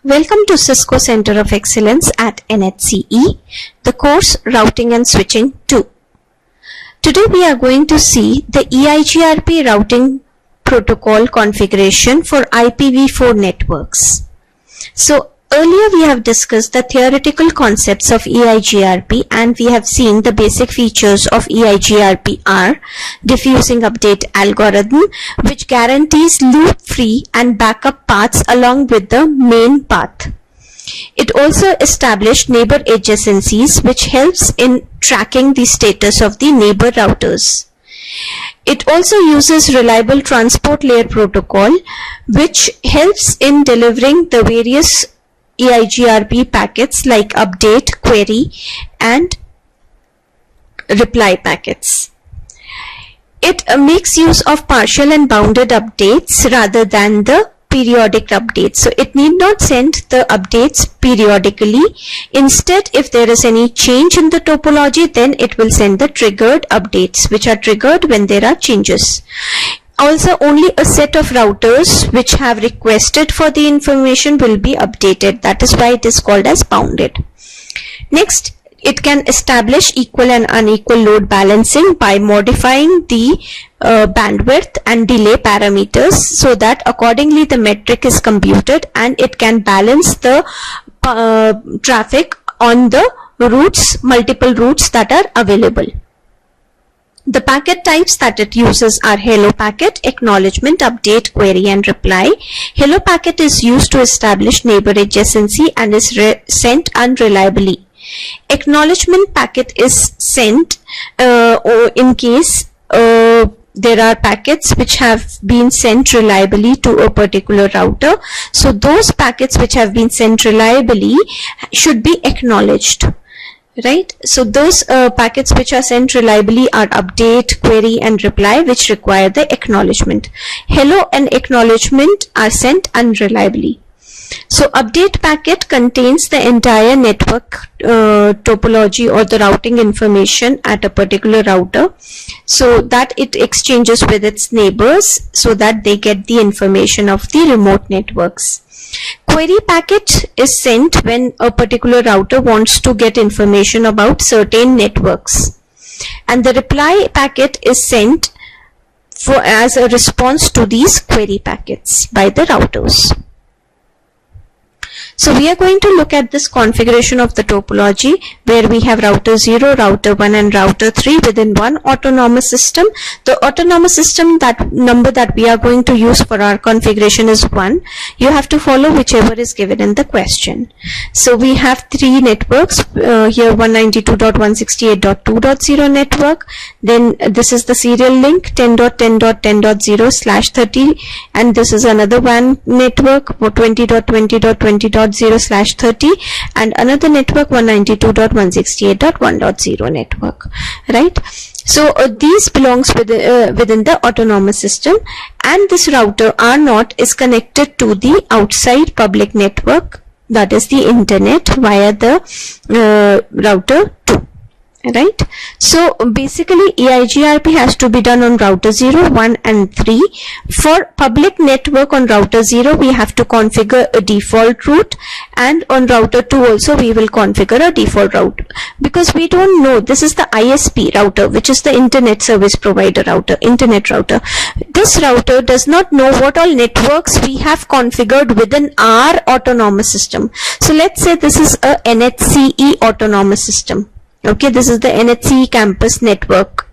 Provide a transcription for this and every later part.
Welcome to Cisco Center of Excellence at NHCE, the course Routing and Switching 2. Today we are going to see the EIGRP routing protocol configuration for IPv4 networks. So earlier we have discussed the theoretical concepts of EIGRP and we have seen the basic features of EIGRP are diffusing update algorithm, which guarantees loop-free and backup paths along with the main path. It also established neighbor adjacencies, which helps in tracking the status of the neighbor routers. It also uses reliable transport layer protocol, which helps in delivering the various EIGRP packets like update, query, and reply packets. It makes use of partial and bounded updates rather than the periodic updates. So it need not send the updates periodically. Instead, if there is any change in the topology, then it will send the triggered updates, which are triggered when there are changes. Also, only a set of routers which have requested for the information will be updated. That is why it is called as bounded. Next, it can establish equal and unequal load balancing by modifying the bandwidth and delay parameters so that accordingly the metric is computed and it can balance the traffic on the routes, multiple routes that are available. The packet types that it uses are hello packet, acknowledgement, update, query, and reply. Hello packet is used to establish neighbor adjacency and is sent unreliably. Acknowledgement packet is sent in case there are packets which have been sent reliably to a particular router. So those packets which have been sent reliably should be acknowledged. Right, so those packets which are sent reliably are update, query, and reply, which require the acknowledgement. Hello and acknowledgement are sent unreliably. So update packet contains the entire network topology or the routing information at a particular router, so that it exchanges with its neighbors so that they get the information of the remote networks. Query packet is sent when a particular router wants to get information about certain networks, and the reply packet is sent as a response to these query packets by the routers. So we are going to look at this configuration of the topology where we have router 0, router 1 and router 3 within one autonomous system. The autonomous system number that we are going to use for our configuration is 1. You have to follow whichever is given in the question. So we have three networks here, 192.168.2.0 network. Then this is the serial link 10.10.10.0/30, and this is another one network for 20.20.20.0/30, and another network 192.168.1.0 network, right? So these belongs within the autonomous system, and this router R0 is connected to the outside public network, that is the internet, via the router 2. Right, so basically EIGRP has to be done on router 0, 1 and 3. For public network on router 0 we have to configure a default route, and on router 2 also we will configure a default route, because we don't know, this is the ISP router, which is the internet service provider router, internet router. This router does not know what all networks we have configured within our autonomous system. So let's say this is a NHCE autonomous system. Okay, this is the NHCE campus network,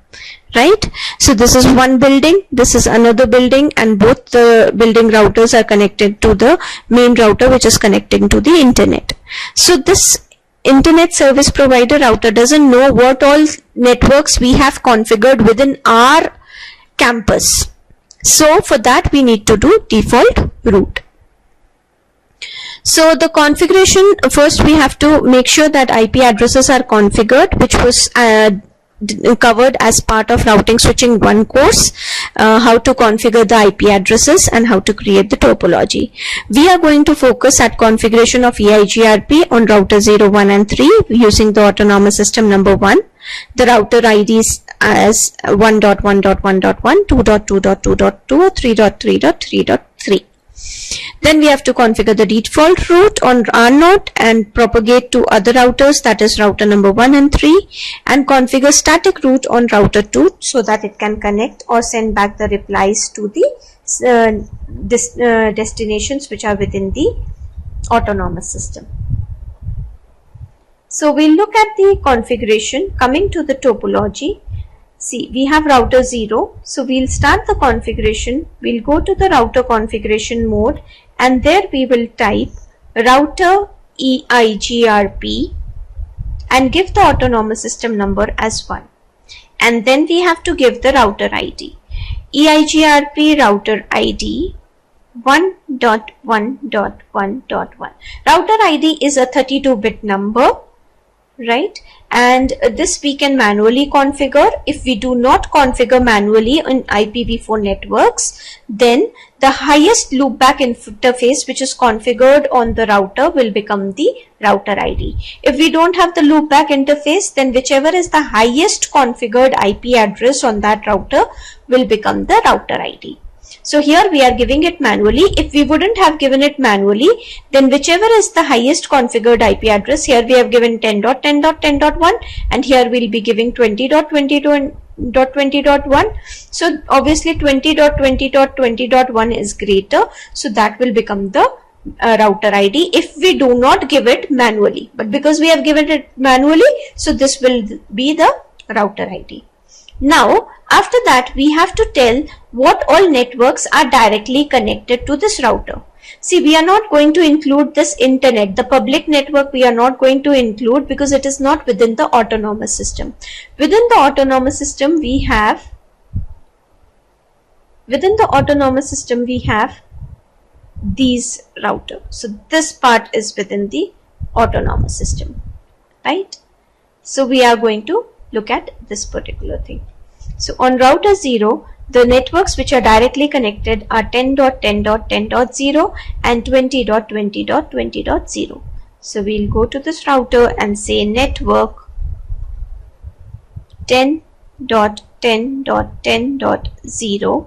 right? So this is one building, this is another building, and both the building routers are connected to the main router, which is connecting to the internet. So this internet service provider router doesn't know what all networks we have configured within our campus. So for that we need to do default route. So the configuration, first we have to make sure that IP addresses are configured, which was covered as part of routing switching 1 course, how to configure the IP addresses and how to create the topology. We are going to focus at configuration of EIGRP on router 0, 1 and 3 using the autonomous system number 1. The router IDs as 1.1.1.1, 2.2.2.2, 3.3.3.3. Then we have to configure the default route on R node and propagate to other routers, that is router number 1 and 3, and configure static route on router 2 so that it can connect or send back the replies to the destinations which are within the autonomous system. So we'll look at the configuration. Coming to the topology, see, we have router 0, so we'll start the configuration. We'll go to the router configuration mode, and there we will type router EIGRP and give the autonomous system number as 1, and then we have to give the router ID. EIGRP router ID 1.1.1.1. Router ID is a 32-bit number, right? And this we can manually configure. If we do not configure manually in IPv4 networks, then the highest loopback interface which is configured on the router will become the router ID. If we don't have the loopback interface, then whichever is the highest configured IP address on that router will become the router ID. So here we are giving it manually. If we wouldn't have given it manually, then whichever is the highest configured IP address, here we have given 10.10.10.1, and here we'll be giving 20.20.20.1. So obviously 20.20.20.1 is greater, so that will become the router ID if we do not give it manually. But because we have given it manually, so this will be the router ID. Now, after that, we have to tell what all networks are directly connected to this router. See, we are not going to include this internet, the public network we are not going to include because it is not within the autonomous system. Within the autonomous system, we have these routers. So this part is within the autonomous system, right? So we are going to look at this particular thing. So on router 0, the networks which are directly connected are 10.10.10.0 and 20.20.20.0. So we'll go to this router and say network 10.10.10.0.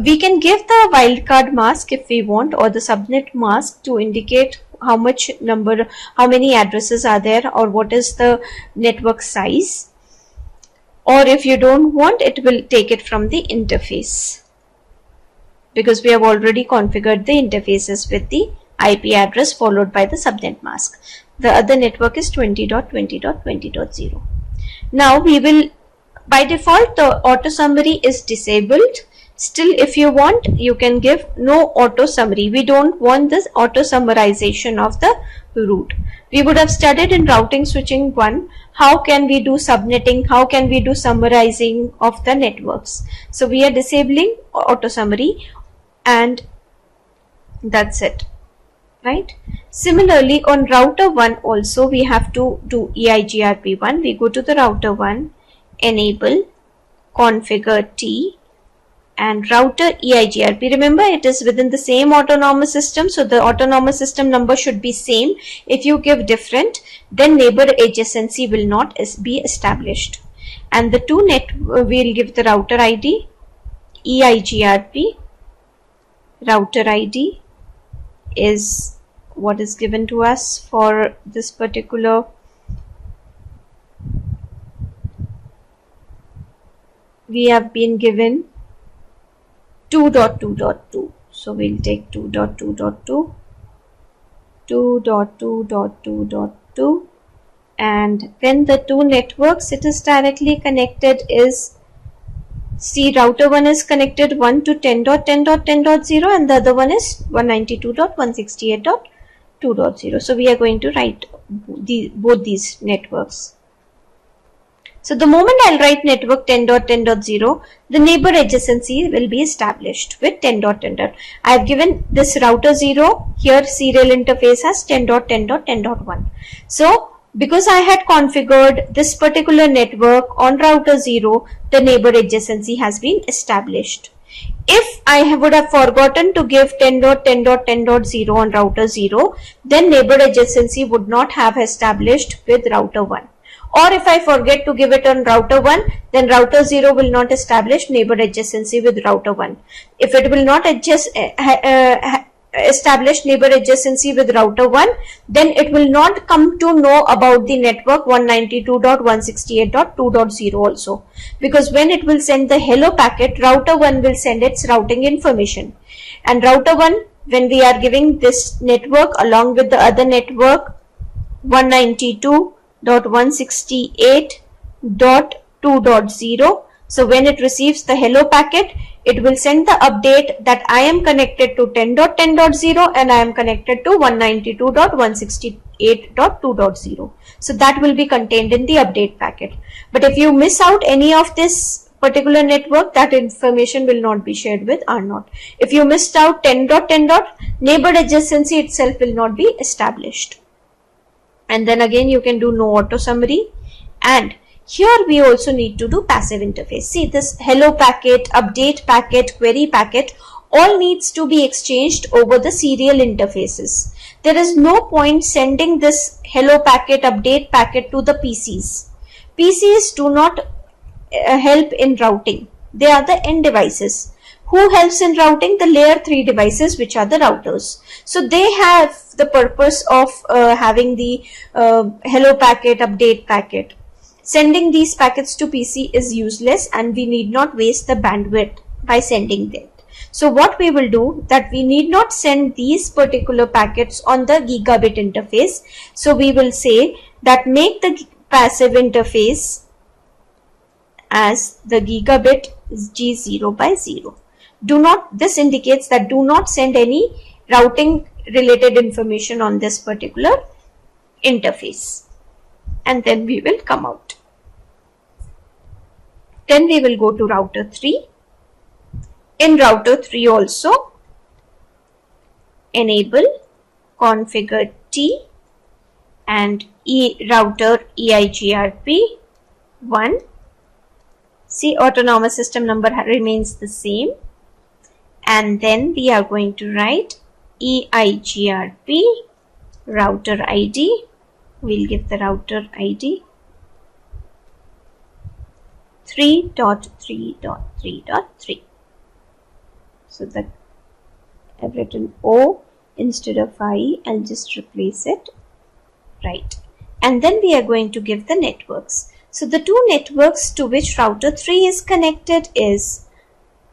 We can give the wildcard mask if we want, or the subnet mask to indicate how many addresses are there or what is the network size. Or if you don't want, it will take it from the interface, because we have already configured the interfaces with the IP address followed by the subnet mask. The other network is 20.20.20.0. Now we will, by default the auto summary is disabled. Still, if you want, you can give no auto summary. We don't want this auto summarization of the route. We would have studied in routing switching 1 how can we do subnetting, how can we do summarizing of the networks. So we are disabling auto summary, and that's it, right? Similarly, on router 1 also we have to do EIGRP 1. We go to the router 1, enable, configure T, and router EIGRP. Remember, it is within the same autonomous system, so the autonomous system number should be same. If you give different, then neighbor adjacency will not be established. And the two we'll give the router ID EIGRP. Router ID is what is given to us for this particular. We have been given 2.2.2. So we'll take 2.2.2, 2.2.2.2, and then the two networks it is directly connected is, see, router 1 is connected 1 to 10.10.10.0 and the other one is 192.168.2.0. So we are going to write both these networks. So the moment I'll write network 10.10.0, the neighbor adjacency will be established with 10.10. I have given this router 0, here serial interface has 10.10.10.1. So because I had configured this particular network on router 0, the neighbor adjacency has been established. If I would have forgotten to give 10.10.10.0 on router 0, then neighbor adjacency would not have established with router 1. Or if I forget to give it on router 1, then router 0 will not establish neighbor adjacency with router 1. If it will not establish neighbor adjacency with router 1, then it will not come to know about the network 192.168.2.0 also, because when it will send the hello packet, router 1 will send its routing information, and router 1, when we are giving this network along with the other network 192.168.2.0, so when it receives the hello packet, it will send the update that I am connected to 10.10.0 and I am connected to 192.168.2.0. So that will be contained in the update packet. But if you miss out any of this particular network, that information will not be shared with R0. If you missed out 10.10. neighbor adjacency itself will not be established. And then again you can do no auto summary, and here we also need to do passive interface. See, this hello packet, update packet, query packet all needs to be exchanged over the serial interfaces. There is no point sending this hello packet, update packet to the PCs. PCs do not help in routing. They are the end devices. Who helps in routing? The layer 3 devices, which are the routers. So they have the purpose of having the hello packet, update packet. Sending these packets to PC is useless, and we need not waste the bandwidth by sending them. So what we will do, that we need not send these particular packets on the gigabit interface. So we will say that make the passive interface as the gigabit G0 by 0. This indicates that do not send any routing related information on this particular interface. And then we will come out. Then we will go to router 3. In router 3 also, enable configure T and router EIGRP 1. See, autonomous system number remains the same. And then we are going to write EIGRP router ID. We'll give the router ID 3.3.3.3. So that I've written O instead of I, I'll just replace it. Right. And then we are going to give the networks. So the two networks to which router 3 is connected is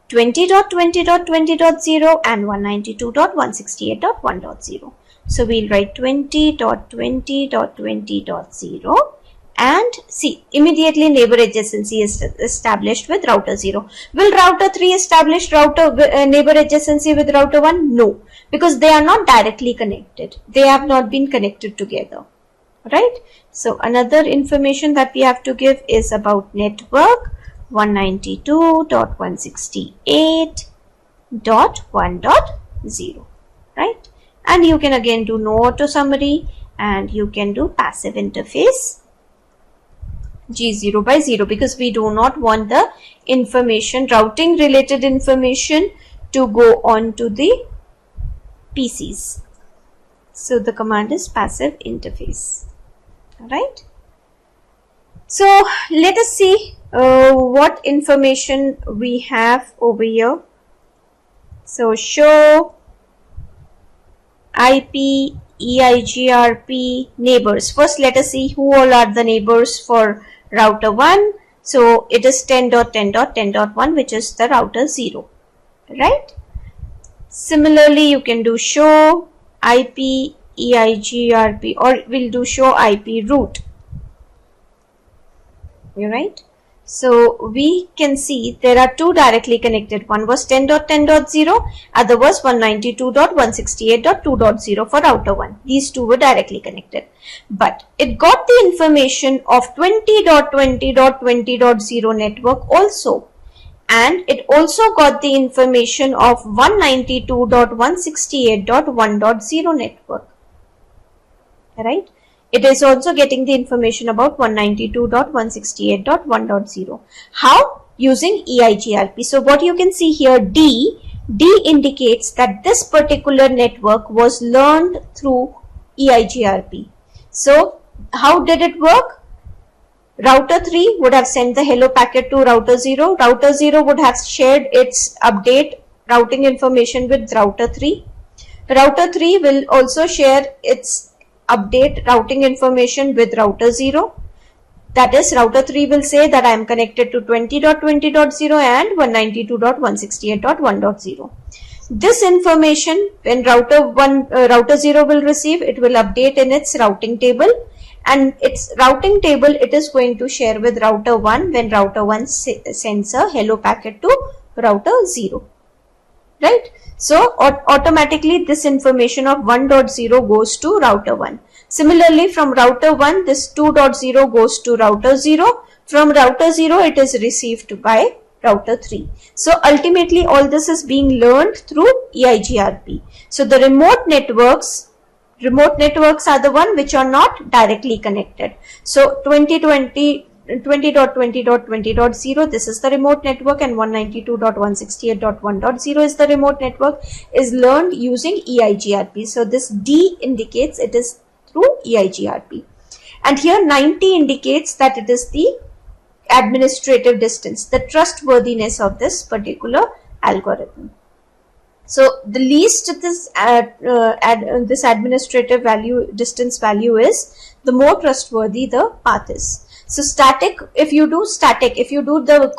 20.20.20.0 and 192.168.1.0. So we'll write 20.20.20.0, and see, immediately neighbor adjacency is established with router 0. Will router 3 establish neighbor adjacency with router 1? No, because they are not directly connected. They have not been connected together. Right? So another information that we have to give is about network 192.168.1.0. Right? And you can again do no auto summary, and you can do passive interface G0 by 0, because we do not want the information, routing related information, to go on to the PCs. So the command is passive interface. Alright. So let us see what information we have over here. So show IP EIGRP neighbors. First let us see who all are the neighbors for router 1. So it is 10.10.10.1, which is the router 0. Right? Similarly, you can do show IP EIGRP, or we'll do show IP root. You're right. So we can see there are two directly connected. One was 10.10.0, other was 192.168.2.0 for router 1. These two were directly connected. But it got the information of 20.20.20.0 network also. And it also got the information of 192.168.1.0 network. Right? It is also getting the information about 192.168.1.0. How? Using EIGRP. So what you can see here, D indicates that this particular network was learned through EIGRP. So how did it work? Router 3 would have sent the hello packet to router 0. Router 0 would have shared its update routing information with router 3. Router 3 will also share its update routing information with router 0. That is, router 3 will say that I am connected to 20.20.0 and 192.168.1.0. This information, when router 0 will receive, it will update in its routing table, and its routing table it is going to share with router 1 when router 1 sends a hello packet to router 0. Right? So automatically this information of 1.0 goes to router 1. Similarly, from router 1 this 2.0 goes to router 0. From router 0 it is received by router 3. So ultimately all this is being learned through EIGRP. So the remote networks are the one which are not directly connected. So 20.20.20.0 this is the remote network, and 192.168.1.0 is the remote network, is learned using EIGRP. So this D indicates it is through EIGRP, and here 90 indicates that it is the administrative distance, the trustworthiness of this particular algorithm. So the least this administrative distance value is, the more trustworthy the path is. So if you do the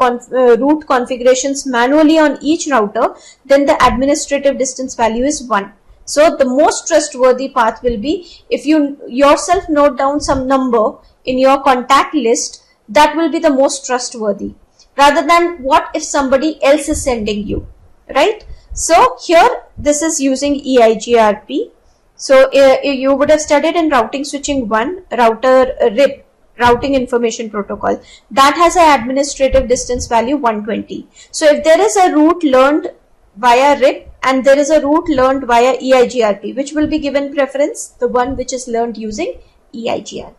route configurations manually on each router, then the administrative distance value is 1. So the most trustworthy path will be, if you yourself note down some number in your contact list, that will be the most trustworthy, rather than what if somebody else is sending you, right? So here this is using EIGRP. So you would have studied in routing switching 1, router RIP, routing information protocol, that has an administrative distance value 120. So if there is a route learned via RIP and there is a route learned via EIGRP, which will be given preference? The one which is learned using EIGRP,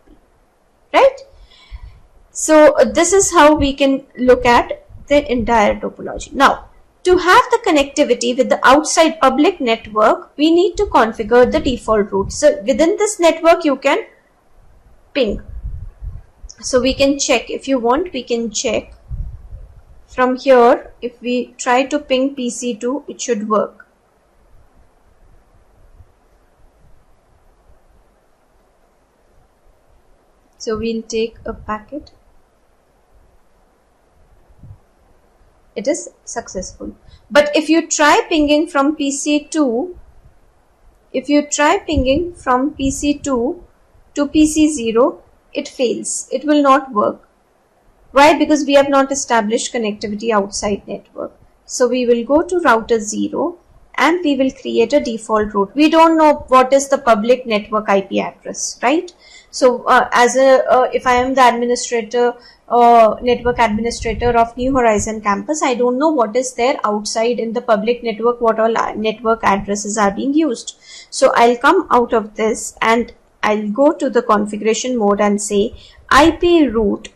right? So this is how we can look at the entire topology. Now, to have the connectivity with the outside public network, we need to configure the default route. So within this network, you can ping. So we can check, if you want, we can check from here. If we try to ping PC2, it should work. So we'll take a packet. It is successful. But if you try pinging from PC2 to PC0, it fails. It will not work. Why? Because we have not established connectivity outside network. So we will go to router 0 and we will create a default route. We don't know what is the public network IP address, right? So if I am the administrator, network administrator of New Horizon campus, I don't know what is there outside in the public network, what all network addresses are being used. So I'll come out of this and I'll go to the configuration mode and say IP route.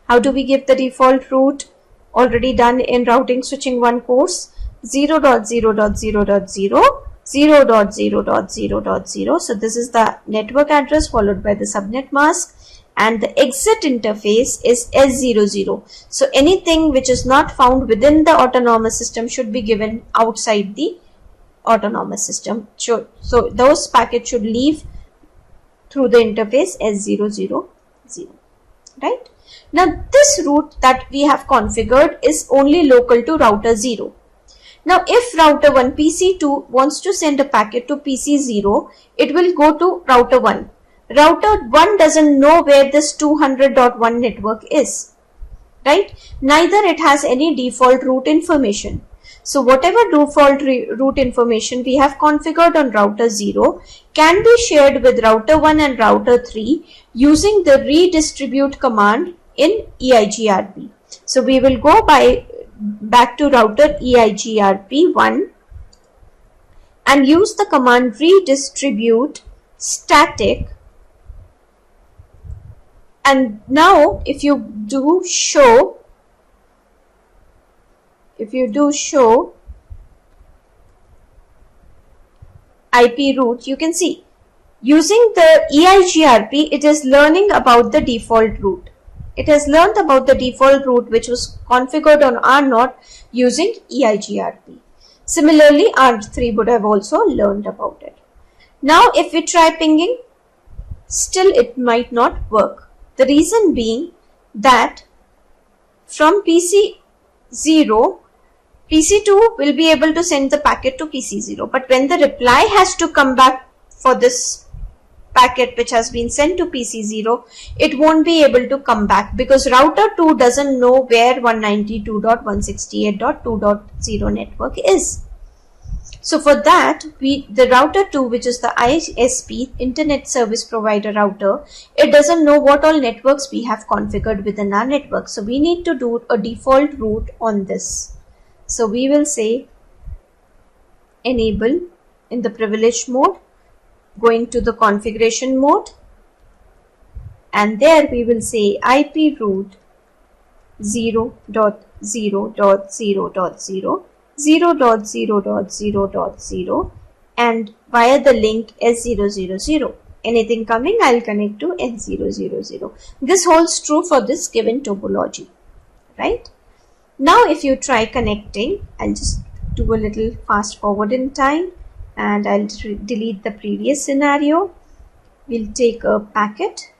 How do we give the default route? Already done in routing switching 1 course, 0.0.0.0, 0.0.0.0. So this is the network address followed by the subnet mask, and the exit interface is S00. So anything which is not found within the autonomous system should be given outside the autonomous system. So those packets should leave through the interface S000, right? Now this route that we have configured is only local to router 0. Now if router 1 PC2 wants to send a packet to PC0, it will go to router 1. Router 1 doesn't know where this 200.1 network is, right? Neither it has any default route information. So whatever default route information we have configured on router 0 can be shared with router 1 and router 3 using the redistribute command in EIGRP. So we will go back to router EIGRP1 and use the command redistribute static. And now if you do show IP route, you can see using the EIGRP, it is learning about the default route. It has learned about the default route which was configured on R0 using EIGRP. Similarly, R3 would have also learned about it. Now if we try pinging, still it might not work. The reason being that from PC0, PC2 will be able to send the packet to PC0, but when the reply has to come back for this packet which has been sent to PC0, it won't be able to come back because router 2 doesn't know where 192.168.2.0 network is. So for that, the router 2, which is the ISP, Internet Service Provider router, it doesn't know what all networks we have configured within our network. So we need to do a default route on this. So we will say enable in the privilege mode, going to the configuration mode, and there we will say IP route 0.0.0.0 0.0.0.0 and via the link S000. Anything coming, I'll connect to S000. This holds true for this given topology, right? Now if you try connecting, I'll just do a little fast forward in time and I'll delete the previous scenario. We'll take a packet.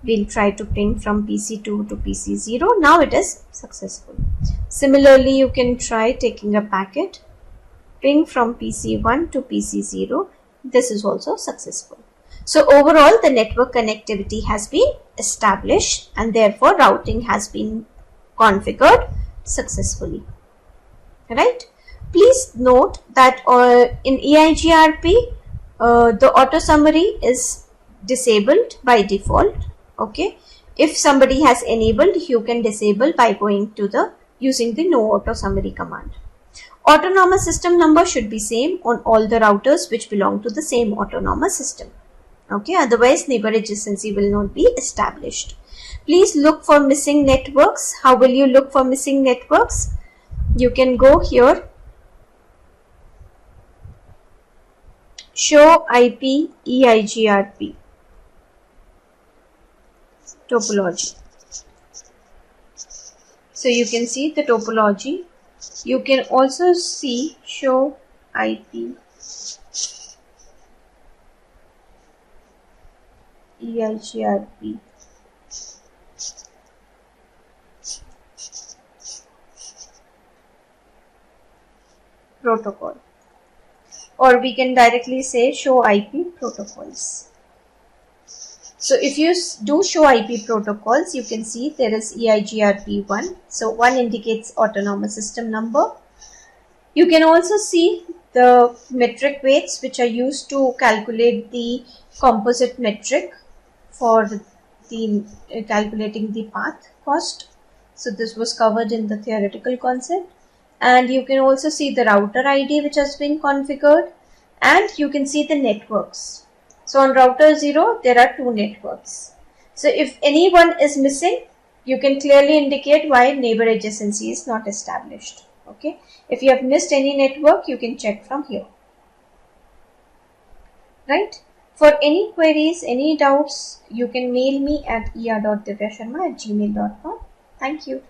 We'll try to ping from PC2 to PC0. Now it is successful. Similarly, you can try taking a packet, ping from PC1 to PC0. This is also successful. So overall, the network connectivity has been established and therefore routing has been configured successfully. Right? Please note that in EIGRP, the auto summary is disabled by default. Okay, if somebody has enabled, you can disable by going to using the no auto summary command. Autonomous system number should be same on all the routers which belong to the same autonomous system. Okay, otherwise neighbor adjacency will not be established. Please look for missing networks. How will you look for missing networks? You can go here, show IP EIGRP topology. So you can see the topology. You can also see show IP EIGRP protocol, or we can directly say show IP protocols. So if you do show IP protocols, you can see there is EIGRP1. So 1 indicates autonomous system number. You can also see the metric weights which are used to calculate the composite metric for the calculating the path cost. So this was covered in the theoretical concept. And you can also see the router ID which has been configured, and you can see the networks. So on router 0, there are 2 networks. So if any one is missing, you can clearly indicate why neighbor adjacency is not established. Okay. If you have missed any network, you can check from here. Right. For any queries, any doubts, you can mail me at er.divyasharma@gmail.com. Thank you.